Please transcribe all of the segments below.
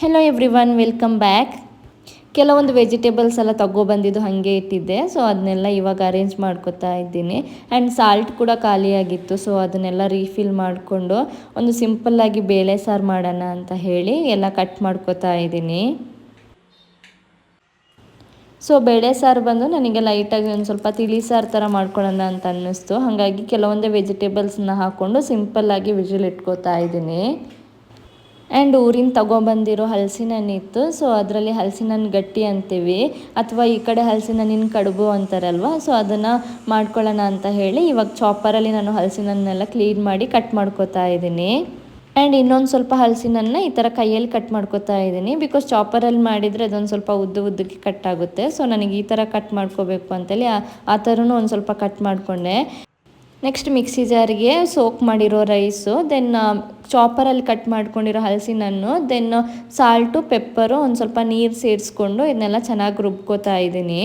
Hello everyone, welcome back. ಕೆಲವೊಂದು vegetables ಎಲ್ಲ ತಗೊಬಂದಿದ್ದು ಹಾಗೆ ಇಟ್ಟಿದ್ದೆ. ಸೊ ಅದನ್ನೆಲ್ಲ ಇವಾಗ ಅರೇಂಜ್ ಮಾಡ್ಕೊತಾ ಇದ್ದೀನಿ. ಆ್ಯಂಡ್ ಸಾಲ್ಟ್ ಕೂಡ ಖಾಲಿಯಾಗಿತ್ತು. ಸೊ ಅದನ್ನೆಲ್ಲ ರೀಫಿಲ್ ಮಾಡಿಕೊಂಡು ಒಂದು ಸಿಂಪಲ್ಲಾಗಿ ಬೇಳೆ ಸಾರು ಮಾಡೋಣ ಅಂತ ಹೇಳಿ ಎಲ್ಲ ಕಟ್ ಮಾಡ್ಕೊತಾ ಇದ್ದೀನಿ. ಸೊ ಬೇಳೆ ಸಾರು ಬಂದು ನನಗೆ ಲೈಟಾಗಿ ಒಂದು ಸ್ವಲ್ಪ ತಿಳಿ ಸಾರು ಥರ ಮಾಡ್ಕೊಳ್ಳೋಣ ಅಂತ ಅನ್ನಿಸ್ತು. ಹಾಗಾಗಿ ಕೆಲವೊಂದೇ ವೆಜಿಟೇಬಲ್ಸ್ನ ಹಾಕ್ಕೊಂಡು ಸಿಂಪಲ್ಲಾಗಿ ವಿಜಿಲ್ ಇಟ್ಕೋತಾ ಇದ್ದೀನಿ. ಆ್ಯಂಡ್ ಊರಿಂದ ತೊಗೊಬಂದಿರೋ ಹಲಸಿನ ಹಣ್ಣು ಇತ್ತು. ಸೊ ಅದರಲ್ಲಿ ಹಲಸಿನ ಹಣ್ಣು ಗಟ್ಟಿ ಅಂತೀವಿ, ಅಥವಾ ಈ ಕಡೆ ಹಲಸಿನ ಹಣ್ಣಿನ ಕಡುಬು ಅಂತಾರಲ್ವ. ಸೊ ಅದನ್ನು ಮಾಡ್ಕೊಳ್ಳೋಣ ಅಂತ ಹೇಳಿ ಇವಾಗ ಚಾಪರಲ್ಲಿ ನಾನು ಹಲಸಿನ ಹಣ್ಣನ್ನೆಲ್ಲ ಕ್ಲೀನ್ ಮಾಡಿ ಕಟ್ ಮಾಡ್ಕೊತಾ ಇದ್ದೀನಿ. ಆ್ಯಂಡ್ ಇನ್ನೊಂದು ಸ್ವಲ್ಪ ಹಲಸಿನನ್ನ ಈ ಥರ ಕೈಯಲ್ಲಿ ಕಟ್ ಮಾಡ್ಕೊತಾ ಇದ್ದೀನಿ. ಬಿಕಾಸ್ ಚಾಪರಲ್ಲಿ ಮಾಡಿದರೆ ಅದೊಂದು ಸ್ವಲ್ಪ ಉದ್ದಕ್ಕೆ ಕಟ್ ಆಗುತ್ತೆ. ಸೊ ನನಗೆ ಈ ಥರ ಕಟ್ ಮಾಡ್ಕೋಬೇಕು ಅಂತೇಳಿ ಆ ಥರನೂ ಒಂದು ಸ್ವಲ್ಪ ಕಟ್ ಮಾಡಿಕೊಂಡೆ. ನೆಕ್ಸ್ಟ್ ಮಿಕ್ಸಿ ಜಾರಿಗೆ ಸೋಕ್ ಮಾಡಿರೋ ರೈಸು, ದೆನ್ ಚಾಪರಲ್ಲಿ ಕಟ್ ಮಾಡ್ಕೊಂಡಿರೋ ಹಲಸಿನ ಹಣ್ಣು, ದೆನ್ ಸಾಲ್ಟು, ಪೆಪ್ಪರು, ಒಂದು ಸ್ವಲ್ಪ ನೀರು ಸೇರಿಸ್ಕೊಂಡು ಇದನ್ನೆಲ್ಲ ಚೆನ್ನಾಗಿ ರುಬ್ಕೋತಾ ಇದ್ದೀನಿ.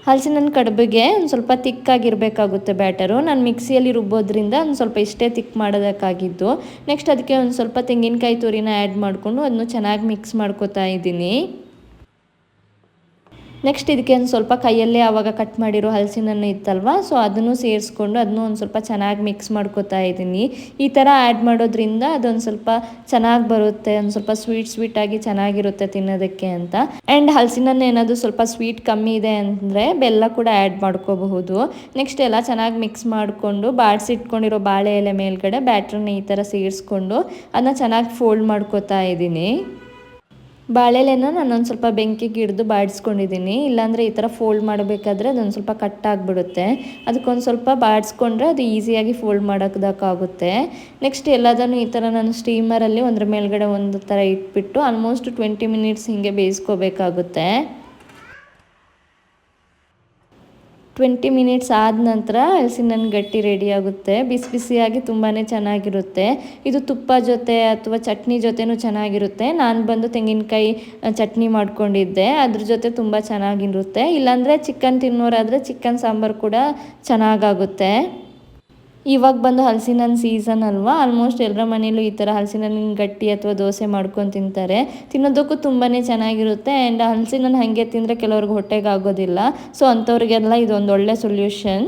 ಹಲಸಿನ ಹಣ್ಣು ಕಡುಬಿಗೆ ಒಂದು ಸ್ವಲ್ಪ ತಿಕ್ಕಾಗಿರಬೇಕಾಗುತ್ತೆ ಬ್ಯಾಟರು. ನಾನು ಮಿಕ್ಸಿಯಲ್ಲಿ ರುಬ್ಬೋದ್ರಿಂದ ಒಂದು ಸ್ವಲ್ಪ ಇಷ್ಟೇ ತಿಕ್ ಮಾಡೋದಕ್ಕಾಗಿದ್ದು. ನೆಕ್ಸ್ಟ್ ಅದಕ್ಕೆ ಒಂದು ಸ್ವಲ್ಪ ತೆಂಗಿನಕಾಯಿ ತುರಿನ ಆ್ಯಡ್ ಮಾಡಿಕೊಂಡು ಅದನ್ನು ಚೆನ್ನಾಗಿ ಮಿಕ್ಸ್ ಮಾಡ್ಕೋತಾ ಇದ್ದೀನಿ. ನೆಕ್ಸ್ಟ್ ಇದಕ್ಕೆ ಒಂದು ಸ್ವಲ್ಪ ಕೈಯಲ್ಲೇ ಆವಾಗ ಕಟ್ ಮಾಡಿರೋ ಹಲಸಿನ ಹಣ್ಣು ಇತ್ತಲ್ವ, ಸೊ ಅದನ್ನು ಸೇರಿಸ್ಕೊಂಡು ಅದನ್ನು ಒಂದು ಸ್ವಲ್ಪ ಚೆನ್ನಾಗಿ ಮಿಕ್ಸ್ ಮಾಡ್ಕೋತಾ ಇದ್ದೀನಿ. ಈ ಥರ ಆ್ಯಡ್ ಮಾಡೋದ್ರಿಂದ ಅದೊಂದು ಸ್ವಲ್ಪ ಚೆನ್ನಾಗಿ ಬರುತ್ತೆ, ಒಂದು ಸ್ವಲ್ಪ ಸ್ವೀಟಾಗಿ ಚೆನ್ನಾಗಿರುತ್ತೆ ತಿನ್ನೋದಕ್ಕೆ ಅಂತ. ಆ್ಯಂಡ್ ಹಲಸಿನ ಹಣ್ಣು ಏನಾದರೂ ಸ್ವಲ್ಪ ಸ್ವೀಟ್ ಕಮ್ಮಿ ಇದೆ ಅಂದರೆ ಬೆಲ್ಲ ಕೂಡ ಆ್ಯಡ್ ಮಾಡ್ಕೋಬಹುದು. ನೆಕ್ಸ್ಟ್ ಎಲ್ಲ ಚೆನ್ನಾಗಿ ಮಿಕ್ಸ್ ಮಾಡಿಕೊಂಡು ಬಾಡಿಸಿಟ್ಕೊಂಡಿರೋ ಬಾಳೆ ಎಲೆ ಮೇಲ್ಗಡೆ ಬ್ಯಾಟ್ರನ್ನ ಈ ಥರ ಸೇರಿಸ್ಕೊಂಡು ಅದನ್ನ ಚೆನ್ನಾಗಿ ಫೋಲ್ಡ್ ಮಾಡ್ಕೋತಾ ಇದ್ದೀನಿ. ಬಾಳೆಲೆನ ನಾನೊಂದು ಸ್ವಲ್ಪ ಬೆಂಕಿಗೆ ಹಿಡಿದು ಬಾಡಿಸ್ಕೊಂಡಿದ್ದೀನಿ. ಇಲ್ಲಾಂದರೆ ಈ ಥರ ಫೋಲ್ಡ್ ಮಾಡಬೇಕಾದ್ರೆ ಅದೊಂದು ಸ್ವಲ್ಪ ಕಟ್ಟಾಗಿಬಿಡುತ್ತೆ. ಅದಕ್ಕೊಂದು ಸ್ವಲ್ಪ ಬಾಡಿಸ್ಕೊಂಡ್ರೆ ಅದು ಈಸಿಯಾಗಿ ಫೋಲ್ಡ್ ಮಾಡೋದಕ್ಕಾಗುತ್ತೆ. ನೆಕ್ಸ್ಟ್ ಎಲ್ಲದನ್ನು ಈ ಥರ ನಾನು ಸ್ಟೀಮರಲ್ಲಿ ಒಂದ್ರ ಮೇಲ್ಗಡೆ ಒಂದು ಥರ ಇಟ್ಬಿಟ್ಟು ಆಲ್ಮೋಸ್ಟ್ 20 ಮಿನಿಟ್ಸ್ ಹೀಗೆ ಬೇಯಿಸ್ಕೋಬೇಕಾಗುತ್ತೆ. 20 ಮಿನಿಟ್ಸ್ ಆದ ನಂತರ ಹಲಸಿನ ಹಣ್ಣು ಗಟ್ಟಿ ರೆಡಿ ಆಗುತ್ತೆ. ಬಿಸಿ ಬಿಸಿಯಾಗಿ ತುಂಬಾ ಚೆನ್ನಾಗಿರುತ್ತೆ. ಇದು ತುಪ್ಪ ಜೊತೆ ಅಥವಾ ಚಟ್ನಿ ಜೊತೆನೂ ಚೆನ್ನಾಗಿರುತ್ತೆ. ನಾನು ಬಂದು ತೆಂಗಿನಕಾಯಿ ಚಟ್ನಿ ಮಾಡ್ಕೊಂಡಿದ್ದೆ, ಅದ್ರ ಜೊತೆ ತುಂಬ ಚೆನ್ನಾಗಿರುತ್ತೆ. ಇಲ್ಲಾಂದರೆ ಚಿಕನ್ ತಿನ್ನೋರಾದರೆ ಚಿಕನ್ ಸಾಂಬಾರು ಕೂಡ ಚೆನ್ನಾಗಾಗುತ್ತೆ. ಇವಾಗ ಬಂದು ಹಲಸಿನ ಹಣ್ಣು ಸೀಸನ್ ಅಲ್ವಾ, ಆಲ್ಮೋಸ್ಟ್ ಎಲ್ಲರ ಮನೇಲೂ ಈ ಥರ ಹಲಸಿನ ಹಣ್ಣಿನ ಗಟ್ಟಿ ಅಥವಾ ದೋಸೆ ಮಾಡ್ಕೊಂಡು ತಿಂತಾರೆ. ತಿನ್ನೋದಕ್ಕೂ ತುಂಬಾ ಚೆನ್ನಾಗಿರುತ್ತೆ. ಆ್ಯಂಡ್ ಹಲಸಿನ ಹಣ್ಣು ಹಾಗೆ ತಿಂದರೆ ಕೆಲವ್ರಿಗೆ ಹೊಟ್ಟೆಗೆ ಆಗೋದಿಲ್ಲ. ಸೊ ಅಂಥವ್ರಿಗೆಲ್ಲ ಇದೊಂದು ಒಳ್ಳೆ ಸೊಲ್ಯೂಷನ್.